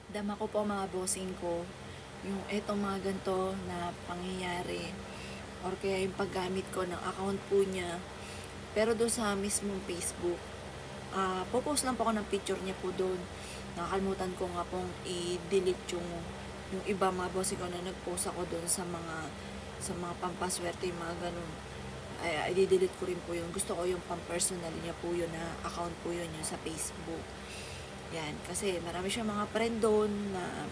Dama ko po mga bossing ko, yung etong mga ganito na pangyayari or kaya yung paggamit ko ng account po niya. Pero doon sa mismong Facebook, popost lang po ako ng picture niya po doon. Nakakalimutan ko nga pong i-delete yung iba mga bossing ko na nag-post ako doon sa mga pampaswerte, yung mga ganun. Ay, i-delete ko rin po yun. Gusto ko yung pang-personal niya po yun na account po yun, yung sa Facebook. Yan, kasi marami siyang mga friend doon na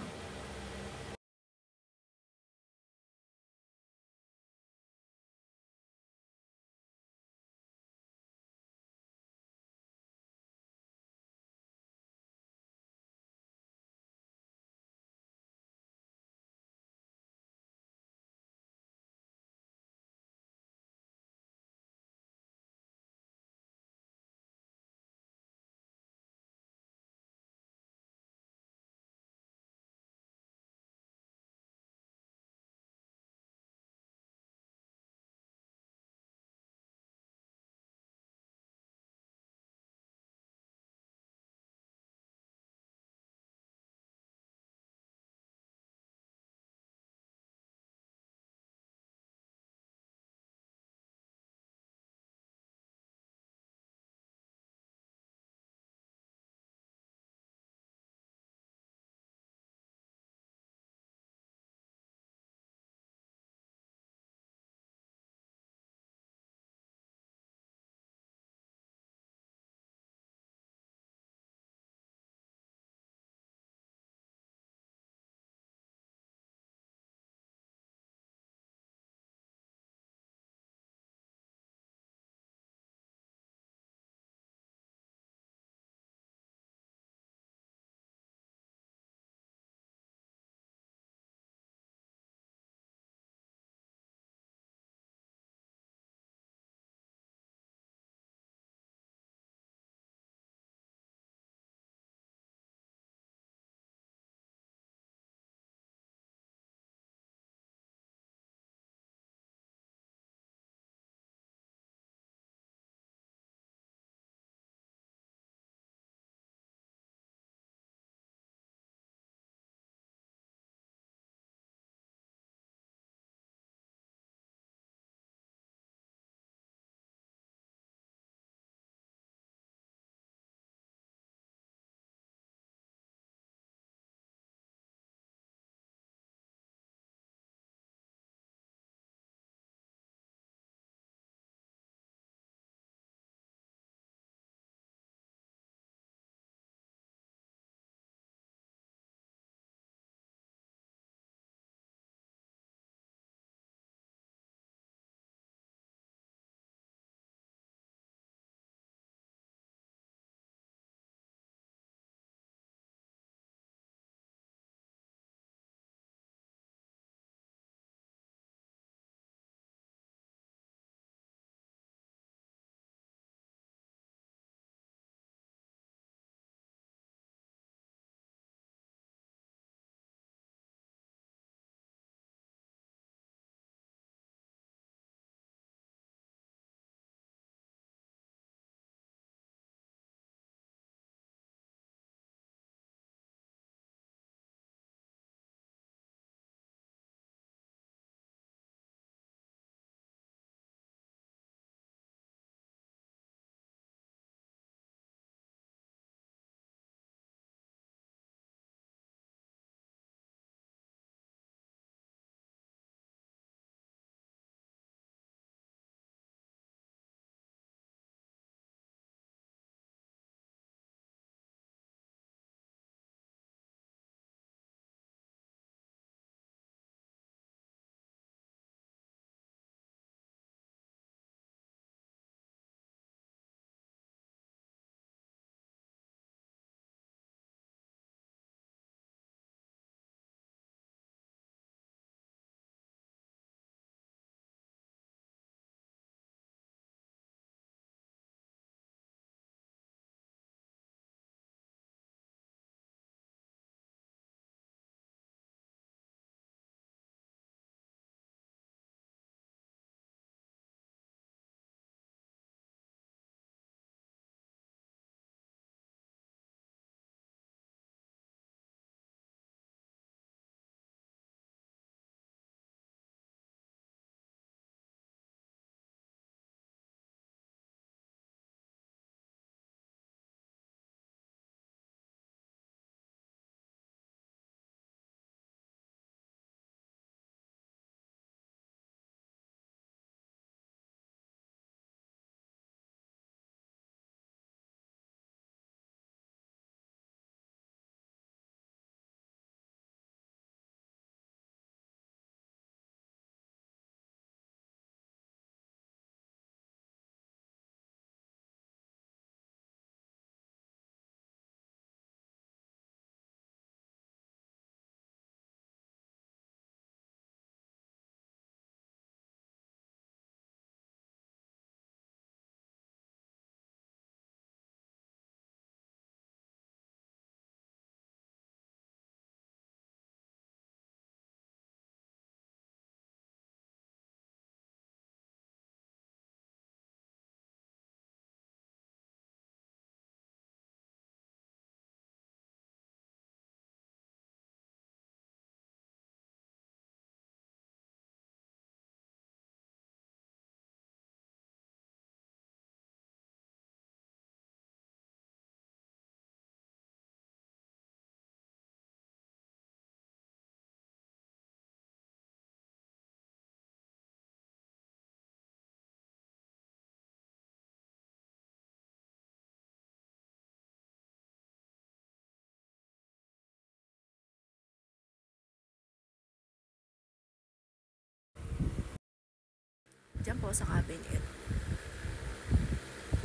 Diyan po sa cabinet.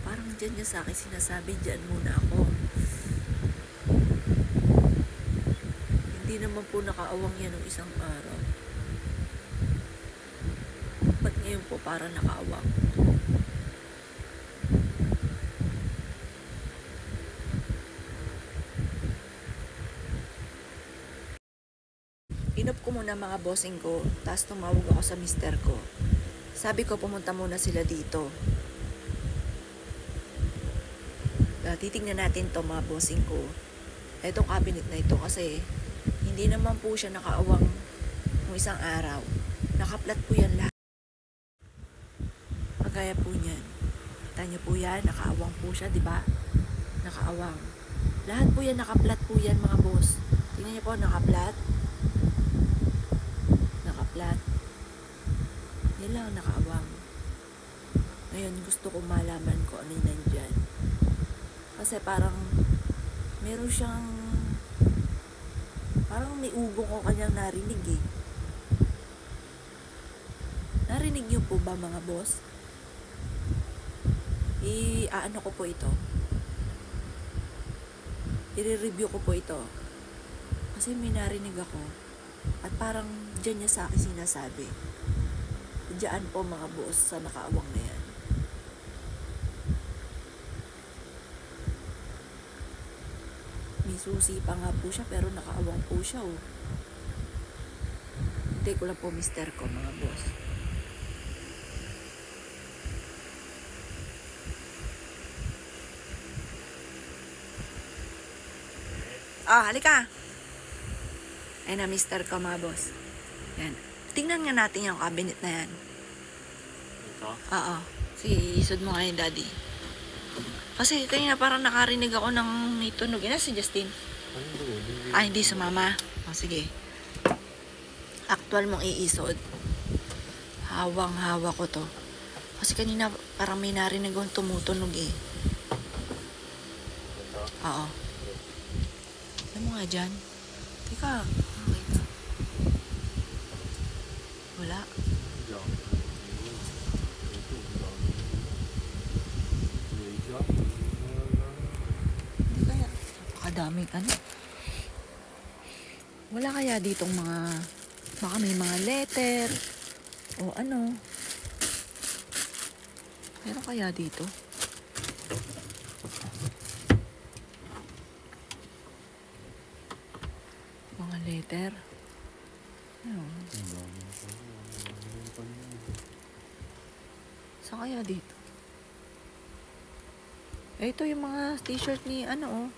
Parang dyan niya sa akin sinasabi, dyan muna ako. Hindi naman po nakaawang yan ng isang araw. Ba't ngayon po parang nakaawang? Inop ko muna mga bossing ko, tapos tumawag ako sa mister ko. Sabi ko pumunta muna sila dito. Titignan natin to mga bossing ko. Itong cabinet na ito kasi hindi naman po siya nakaawang ng isang araw. Nakaplat po yan lahat. Magaya po niyan. Kita niyo po yan, nakaawang po siya, di ba? Nakaawang. Lahat po yan, nakaplat po yan mga boss. Tingnan niyo po, nakaplat. Nakaplat. Yan lang, nakaawang. Ngayon, gusto ko malaman ko ano yung nandyan. Kasi parang meron siyang parang may ugong ko kanyang narinig eh. Narinig niyo po ba mga boss? Ano ko po ito? I-review ko po ito. Kasi may narinig ako. At parang dyan niya sa akin sinasabi. Diyan po mga boss sa nakaawang na yan. May susi pa nga po siya pero nakaawang po siya oh. Hindi ko lang po mister ko mga boss. Halika. Ayun na mister ko mga boss. Yan. Tingnan nga natin yung cabinet na yan. Ito? Oo. Sige, isod mo nga yung daddy. Kasi kanina parang nakarinig ako ng may tunog. Yan si Justin. Hindi sumama. Sige. Actual mong iisod. Hawang-hawa ko to. Kasi kanina parang may narinig akong tumutunog eh. Oo. Alam mo nga dyan. Teka. Okay na. Wala. Hindi kaya. Napakadaming ano. Wala kaya ditong mga baka may mga letter o ano. Meron kaya dito? Mga letter. Ano? Saan kaya dito? Ito yung mga t-shirt ni ano oh.